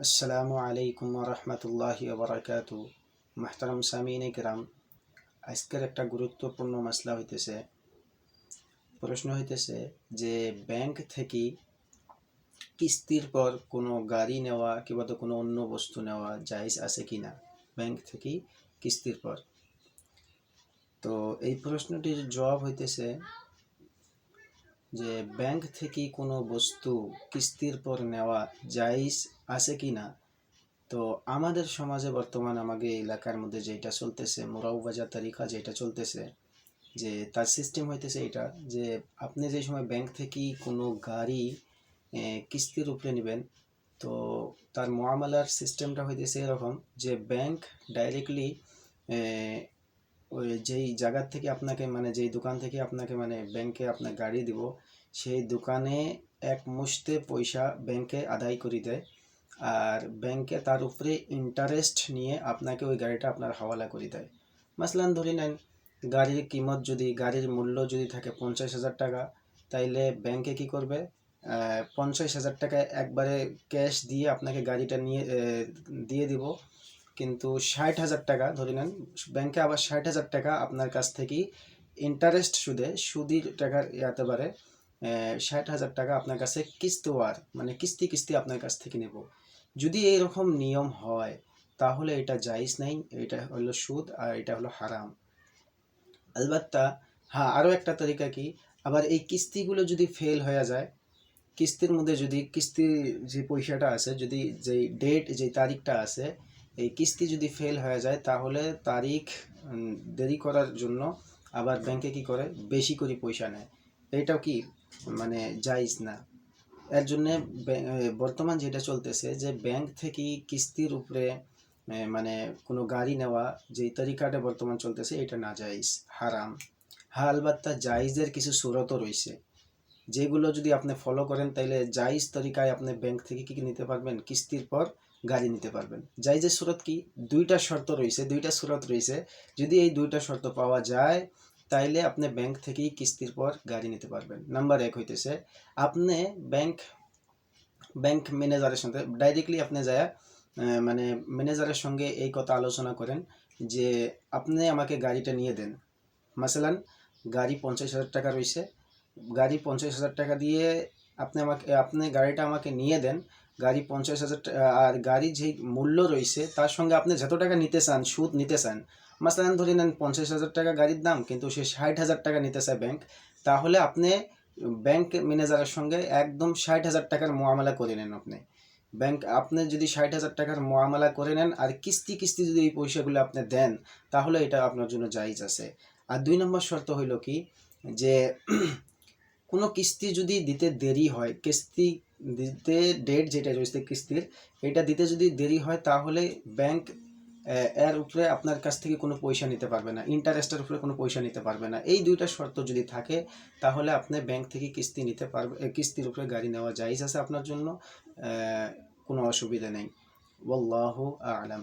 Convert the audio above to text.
আসসালামু আলাইকুম রহমতুল্লাহি ওবরাকাতু। মাহতারাম সামিন কিরাম, আজকের একটা গুরুত্বপূর্ণ মাসলা হইতেছে, প্রশ্ন হইতেছে যে ব্যাংক থেকে কিস্তির পর কোনো গাড়ি নেওয়া কিংবা তো কোনো অন্য বস্তু নেওয়া জায়েজ আছে কিনা ব্যাংক থেকে কিস্তির পর। তো এই প্রশ্নটির জবাব হইতেছে যে ব্যাংক থেকে কোনো বস্তু কিস্তির পর নেওয়া জায়েজ আছে কিনা। তো আমাদের সমাজে বর্তমান আমাদের এলাকার মধ্যে যেটা চলতেছে, মোরাউবাজা তারিকা যেটা চলতেছে, যে তার সিস্টেম হইতেছে এটা যে আপনি যে সময় ব্যাংক থেকে কোনো গাড়ি কিস্তির উপরে নেবেন, তো তার মুআমালার সিস্টেমটা হইতেছে এরকম যে ব্যাংক ডাইরেক্টলি ওই যেই জায়গার থেকে আপনাকে মানে যেই দোকান থেকে আপনাকে মানে ব্যাংকে আপনার গাড়ি দিব, সেই দোকানে এক মুষ্তে পয়সা ব্যাংকে আদায় করে দেয়, আর ব্যাংকে তার উপরে ইন্টারেস্ট নিয়ে আপনাকে ওই গাড়িটা আপনার হাওয়ালা করে দেয়। মাসলান ধরে নেন গাড়ির কিমত যদি গাড়ির মূল্য যদি থাকে 50,000 টাকা, তাইলে ব্যাংকে কি করবে, 50,000 টাকা একবারে ক্যাশ দিয়ে আপনাকে গাড়িটা নিয়ে দিয়ে দিব। কিন্তু 60,000 টাকা ধরে নেন ব্যাংকে আবার 60,000 টাকা আপনার কাছ থেকেই ইন্টারেস্ট সুদির টাকার ইয়াতে পারে 60,000 টাকা আপনার কাছে কিস্তিওয়ার মানে কিস্তি কিস্তি আপনার কাছ থেকে নেব। যদি এইরকম নিয়ম হয় তাহলে এটা জায়েজ নাই, এটা হলো সুদ আর এটা হলো হারাম। আলবাত্তা হ্যাঁ, আরও একটা তরিকা কি, আবার এই কিস্তিগুলো যদি ফেল হয়ে যায়, কিস্তির মধ্যে যদি কিস্তির যে পয়সাটা আছে, যদি যেই ডেট যেই তারিখটা আছে, এই কিস্তি যদি ফেল হয়ে যায় তাহলে তারিখ দেরি করার জন্য আবার ব্যাংকে কি করে বেশি করে পয়সা নেয়। এটাও কি মানে জায়েজ না। এর জন্যে বর্তমান যেটা চলতেছে যে ব্যাংক থেকে কিস্তির উপরে মানে কোনো গাড়ি নেওয়া যেই তরিকাটা বর্তমান চলতেছে এটা না জায়েজ, হারাম। হ্যাঁ, আলবাত্তা জায়েজের কিছু সুরতও রয়েছে, যেগুলো যদি আপনি ফলো করেন তাইলে জায়েজ তরিকায় আপনি ব্যাংক থেকে কি নিতে পারবেন, কিস্তির পর গাড়ি নিতে পারবেন। জায়েজের সুরত কি, দুইটা শর্ত রয়েছে, দুইটা সুরত রয়েছে। যদি এই দুইটা শর্ত পাওয়া যায় তাইলে আপনি ব্যাংক থেকেই কিস্তির পর গাড়ি নিতে পারবেন। নাম্বার 1 হইতেছে আপনি ব্যাংক ম্যানেজারের সাথে ডাইরেক্টলি আপনি যায় মানে ম্যানেজারের সঙ্গে এই কথা আলোচনা করেন যে আপনি আমাকে গাড়িটা নিয়ে দেন। মাসালান গাড়ি 50,000 টাকা রয়েছে, গাড়ি 50,000 টাকা দিয়ে আপনি গাড়িটা আমাকে নিয়ে দেন। গাড়ি 50,000 আর গাড়ির যে মূল্য রয়েছে তার সঙ্গে আপনি যত টাকা নিতে চান, সুদ নিতে চান, মাসালান ধরে নেন 50,000 টাকা গাড়ির দাম, কিন্তু সে 60,000 টাকা নিতে চায় ব্যাংক, তাহলে আপনি ব্যাংক ম্যানেজারের সঙ্গে একদম 60,000 টাকার মুআমালা করে নেন। আপনি যদি 60,000 টাকার মুআমালা করে নেন আর কিস্তি কিস্তি যদি এই পয়সাগুলো আপনি দেন, তাহলে এটা আপনার জন্য জায়েজ আছে। আর 2 নম্বর শর্ত হইল কি, যে কোনো কিস্তি যদি দিতে দেরি হয়, কিস্তি দিতে ডেট যেটা রয়েছে কিস্তির, এটা দিতে যদি দেরি হয় তাহলে ব্যাংক এর উপরে আপনার কাছ থেকে কোনো পয়সা নিতে পারবে না, ইন্টারেস্টের উপরে কোনো পয়সা নিতে পারবে না। এই দুইটা শর্ত যদি থাকে তাহলে আপনি ব্যাংক থেকে কিস্তি নিতে পারবে, কিস্তির উপরে গাড়ি নেওয়া জায়েজ আছে আপনার জন্য, কোনো অসুবিধা নেই। ওয়াল্লাহু আ'লাম।